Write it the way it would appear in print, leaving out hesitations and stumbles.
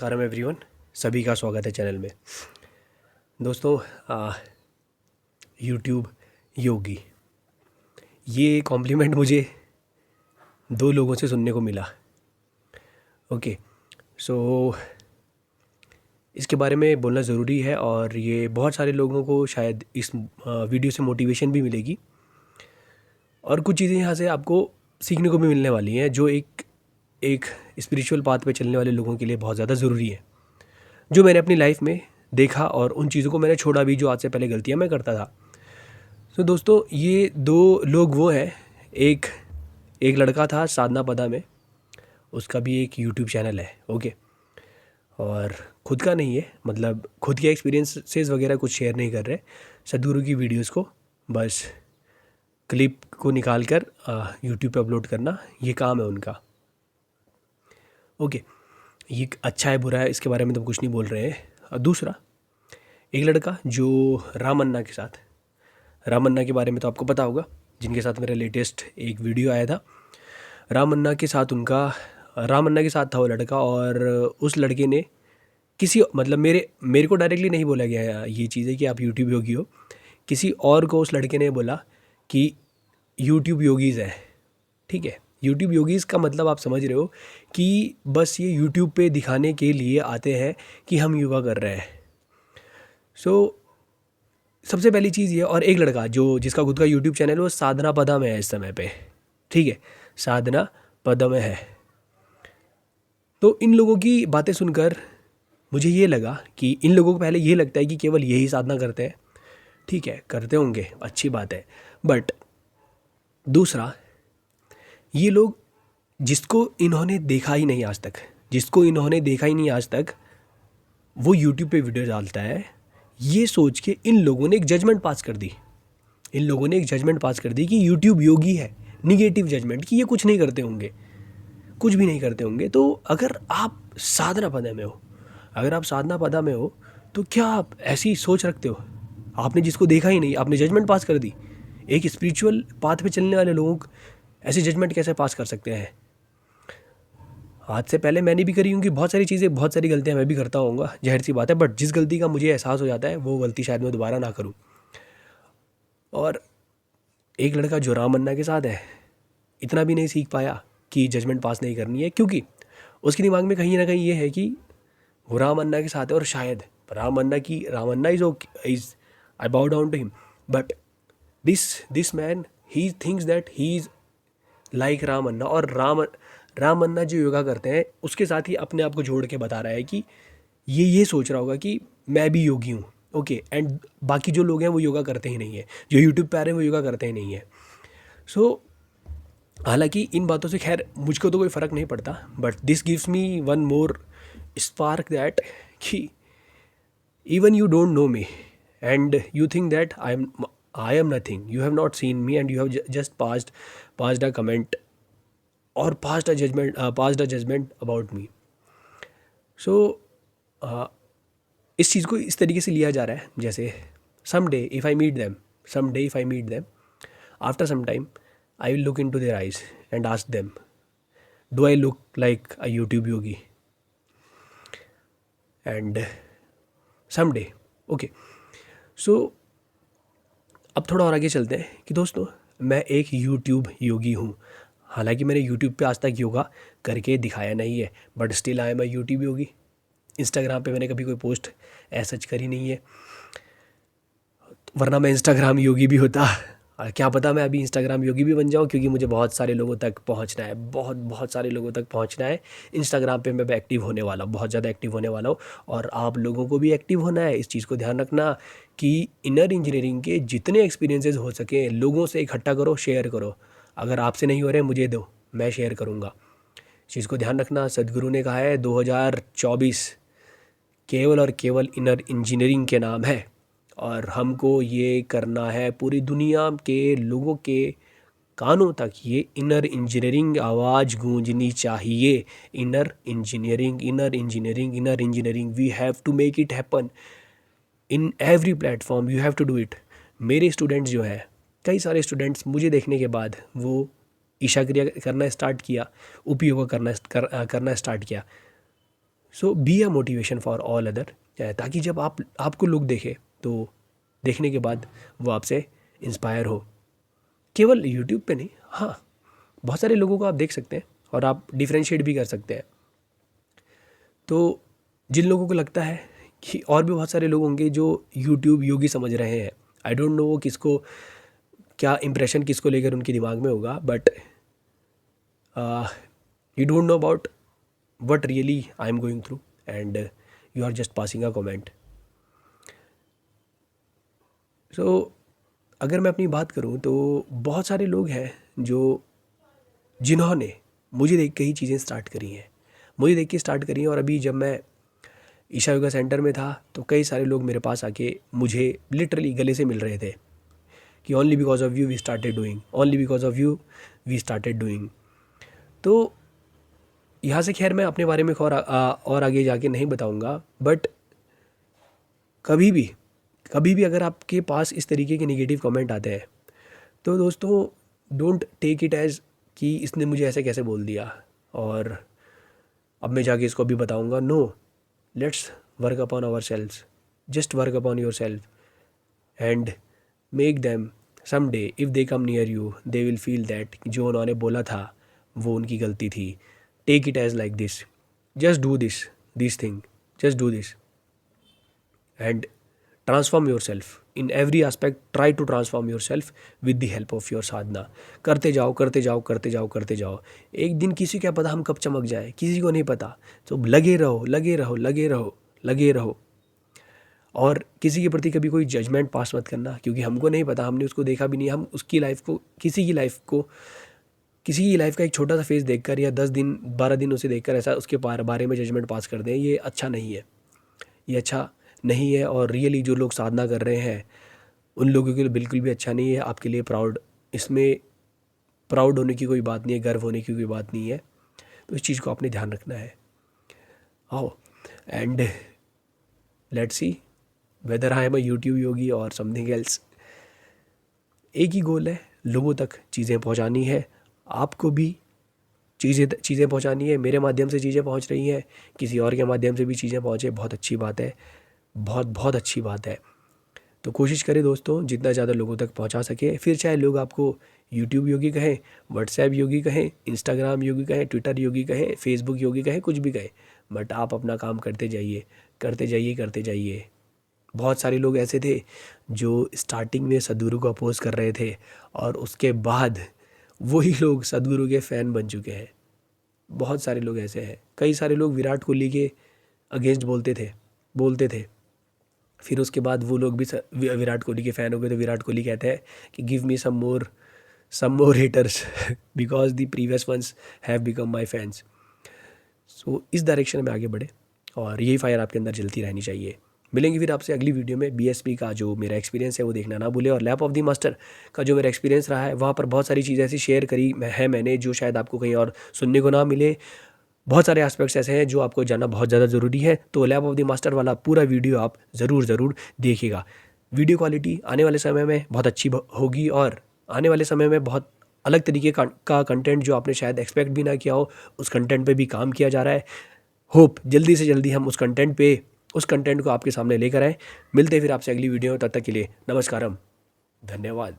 नमस्कारम everyone, सभी का स्वागत है चैनल में। दोस्तों, यूट्यूब योगी, ये कॉम्प्लीमेंट मुझे दो लोगों से सुनने को मिला। ओके, सो इसके बारे में बोलना ज़रूरी है और ये बहुत सारे लोगों को शायद इस वीडियो से मोटिवेशन भी मिलेगी और कुछ चीज़ें यहाँ से आपको सीखने को भी मिलने वाली हैं जो एक स्पिरिचुअल पाथ पे चलने वाले लोगों के लिए बहुत ज़्यादा ज़रूरी है, जो मैंने अपनी लाइफ में देखा और उन चीज़ों को मैंने छोड़ा भी जो आज से पहले गलतियाँ मैं करता था। तो दोस्तों, ये दो लोग वो हैं, एक लड़का था साधना पदा में, उसका भी एक यूट्यूब चैनल है। ओके, और खुद का नहीं है, मतलब खुद के एक्सपीरियंसेस वगैरह कुछ शेयर नहीं कर रहे, सदगुरु की वीडियोस को बस क्लिप को निकाल कर यूट्यूब पे अपलोड करना, ये काम है उनका। ओके, ये अच्छा है बुरा है इसके बारे में तो कुछ नहीं बोल रहे हैं। और दूसरा, एक लड़का जो राम अन्ना के बारे में तो आपको पता होगा, जिनके साथ मेरा लेटेस्ट एक वीडियो आया था। राम अन्ना के साथ था वो लड़का, और उस लड़के ने मेरे को डायरेक्टली नहीं बोला गया ये चीज़ है कि आप यूट्यूब योगी हो, किसी और को उस लड़के ने बोला कि यूट्यूब योगीज़ है। ठीक है, यूट्यूब योगीज़ का मतलब आप समझ रहे हो कि बस ये यूट्यूब पे दिखाने के लिए आते हैं कि हम योगा कर रहे हैं। सबसे पहली चीज़ ये, और एक लड़का जिसका खुद का यूट्यूब चैनल है, वो साधना पदा में है इस समय पे। ठीक है, साधना पदा में है। तो इन लोगों की बातें सुनकर मुझे ये लगा कि इन लोगों को पहले ये लगता है कि केवल यही साधना करते हैं। ठीक है, करते होंगे, अच्छी बात है, बट दूसरा, ये लोग जिसको इन्होंने देखा ही नहीं आज तक, वो यूट्यूब पे वीडियो डालता है, ये सोच के इन लोगों ने एक जजमेंट पास कर दी। कि यूट्यूब योगी है, निगेटिव जजमेंट, कि ये कुछ भी नहीं करते होंगे। तो अगर आप साधना पदा में हो तो क्या आप ऐसी सोच रखते हो? आपने जिसको देखा ही नहीं, आपने जजमेंट पास कर दी। एक स्पिरिचुअल पाथ पे चलने वाले लोग ऐसे जजमेंट कैसे पास कर सकते हैं? आज से पहले मैंने भी करी होंगी बहुत सारी गलतियां मैं भी करता होऊंगा, जाहिर सी बात है, बट जिस गलती का मुझे एहसास हो जाता है वो गलती शायद मैं दोबारा ना करूं। और एक लड़का जो राम अन्ना के साथ है, इतना भी नहीं सीख पाया कि जजमेंट पास नहीं करनी है, क्योंकि उसके दिमाग में कहीं ना कहीं ये है कि वो राम अन्ना के साथ है और शायद राम अन्ना is I bow down to him, but this man he thinks that he is like Ram Anna, और राम अन्ना जो योगा करते हैं उसके साथ ही अपने आप को जोड़ के बता रहा है कि ये सोच रहा होगा कि मैं भी योगी हूँ। ओके, एंड बाकी जो लोग हैं वो योगा करते ही नहीं है, जो यूट्यूब पे आ रहे हैं वो योगा करते ही नहीं है। सो हालांकि इन बातों से खैर मुझको तो कोई फ़र्क नहीं पड़ता, but this gives me one more spark that कि even you don't know me and you think that I am nothing, you have not seen me and you have just passed a comment or passed a judgment about me. So इस चीज़ को इस तरीके से लिया जा रहा है जैसे someday if I meet them after some time I will look into their eyes and ask them, do I look like a YouTube yogi? And someday, okay, so अब थोड़ा और आगे चलते हैं कि दोस्तों, मैं एक यूट्यूब योगी हूँ। हालांकि मैंने यूट्यूब पे आज तक योगा करके दिखाया नहीं है, but still I am a YouTube Yogi. Instagram पे मैंने कभी कोई पोस्ट ऐसा करी नहीं है, वरना मैं इंस्टाग्राम योगी भी होता। क्या पता मैं अभी इंस्टाग्राम योगी भी बन जाऊँ, क्योंकि मुझे बहुत सारे लोगों तक पहुँचना है, बहुत सारे लोगों तक पहुँचना है। इंस्टाग्राम पे मैं एक्टिव होने वाला हूँ, बहुत ज़्यादा एक्टिव होने वाला हूँ, और आप लोगों को भी एक्टिव होना है। इस चीज़ को ध्यान रखना कि इनर इंजीनियरिंग के जितने एक्सपीरियंसेस हो सके लोगों से इकट्ठा करो, शेयर करो। अगर आपसे नहीं हो रहे मुझे दो, मैं शेयर करूँगा। इस चीज़ को ध्यान रखना। सदगुरु ने कहा है 2024 केवल और केवल इनर इंजीनियरिंग के नाम है, और हमको ये करना है पूरी दुनिया के लोगों के कानों तक ये इनर इंजीनियरिंग आवाज़ गूंजनी चाहिए। Inner engineering, inner engineering, inner engineering, we have to make it happen in every platform, you have to do it. मेरे स्टूडेंट्स जो है, कई सारे स्टूडेंट्स मुझे देखने के बाद वो ईशा क्रिया करना स्टार्ट किया, उपयोग करना स्टार्ट किया। So be a motivation for all other, ताकि जब आपको लोग देखे तो देखने के बाद वो आपसे इंस्पायर हो। केवल यूट्यूब पे नहीं, हाँ, बहुत सारे लोगों को आप देख सकते हैं और आप डिफ्रेंशिएट भी कर सकते हैं। तो जिन लोगों को लगता है कि और भी बहुत सारे लोग होंगे जो यूट्यूब योगी समझ रहे हैं, आई डोंट नो वो किसको क्या इंप्रेशन किसको लेकर उनके दिमाग में होगा, but you don't know about what really I am going through and you are just passing a comment. So अगर मैं अपनी बात करूं तो बहुत सारे लोग हैं जिन्होंने मुझे देख के ही चीज़ें स्टार्ट करी हैं, मुझे देख के स्टार्ट करी हैं। और अभी जब मैं ईशा योगा सेंटर में था तो कई सारे लोग मेरे पास आके मुझे लिटरली गले से मिल रहे थे कि only because of you we started doing, only because of you we started doing. तो यहाँ से खैर मैं अपने बारे में और आगे जाके नहीं बताऊँगा, बट कभी भी अगर आपके पास इस तरीके के नेगेटिव कमेंट आते हैं तो दोस्तों डोंट टेक इट एज कि इसने मुझे ऐसे कैसे बोल दिया और अब मैं जाके इसको अभी बताऊँगा। No, let's work upon ourselves, just work upon yourself and make them someday if they come near you they will feel that जो उन्होंने बोला था वो उनकी गलती थी। Take it as like this. Just do this thing. Just do this. And transform yourself. In every aspect, try to transform yourself with the help of your sadhana. करते जाओ करते जाओ करते जाओ करते जाओ। एक दिन किसी क्या पता हम कब चमक जाए, किसी को नहीं पता। तो लगे रहो लगे रहो लगे रहो लगे रहो। और किसी के प्रति कभी कोई जजमेंट पास मत करना, क्योंकि हमको नहीं पता, हमने उसको देखा भी नहीं। हम उसकी लाइफ को किसी की लाइफ का एक छोटा सा फेस देखकर या 10 दिन 12 दिन उसे देखकर ऐसा उसके बारे में जजमेंट पास कर दें, ये अच्छा नहीं है, ये अच्छा नहीं है। और रियली जो लोग साधना कर रहे हैं उन लोगों के लिए बिल्कुल भी अच्छा नहीं है। आपके लिए इसमें प्राउड होने की कोई बात नहीं है, गर्व होने की कोई बात नहीं है। तो इस चीज़ को आपने ध्यान रखना है। आओ and let's see whether I am a YouTube yogi और समथिंग एल्स। एक ही गोल है, लोगों तक चीज़ें पहुंचानी है। आपको भी चीज़ें पहुंचानी है। मेरे माध्यम से चीज़ें पहुंच रही हैं, किसी और के माध्यम से भी चीज़ें पहुंचे, बहुत अच्छी बात है, बहुत बहुत अच्छी बात है। तो कोशिश करें दोस्तों जितना ज़्यादा लोगों तक पहुंचा सके। फिर चाहे लोग आपको यूट्यूब योगी कहें, व्हाट्सएप योगी कहें, इंस्टाग्राम योगी कहें, ट्विटर योगी कहें, फेसबुक योगी कहें, कुछ भी कहें, बट आप अपना काम करते जाइए करते जाइए करते जाइए। बहुत सारे लोग ऐसे थे जो स्टार्टिंग में सद्गुरु को अपोज कर रहे थे और उसके बाद वही लोग सद्गुरु के फ़ैन बन चुके हैं। बहुत सारे लोग ऐसे हैं। कई सारे लोग विराट कोहली के अगेंस्ट बोलते थे, फिर उसके बाद वो लोग भी विराट कोहली के फ़ैन हो गए। तो विराट कोहली कहते हैं कि give me some more haters because the previous ones have become my fans. So इस डायरेक्शन में आगे बढ़े और यही फायर आपके अंदर जलती रहनी चाहिए। मिलेंगे फिर आपसे अगली वीडियो में। बीएसपी का जो मेरा एक्सपीरियंस है वो देखना ना भूले, और लैप ऑफ द मास्टर का जो मेरा एक्सपीरियंस रहा है वहाँ पर बहुत सारी चीज़ें ऐसी शेयर करी है मैंने जो शायद आपको कहीं और सुनने को ना मिले। बहुत सारे एस्पेक्ट्स ऐसे हैं जो आपको जानना बहुत ज़्यादा ज़रूरी है। तो लैप ऑफ द मास्टर वाला पूरा वीडियो आप ज़रूर देखिएगा। वीडियो क्वालिटी आने वाले समय में बहुत अच्छी होगी और आने वाले समय में बहुत अलग तरीके का कंटेंट जो आपने शायद एक्सपेक्ट भी ना किया हो, उस कंटेंट पे भी काम किया जा रहा है। होप जल्दी से जल्दी हम उस कंटेंट को आपके सामने लेकर आए। मिलते हैं फिर आपसे अगली वीडियो में, तब तक के लिए नमस्कारम, धन्यवाद।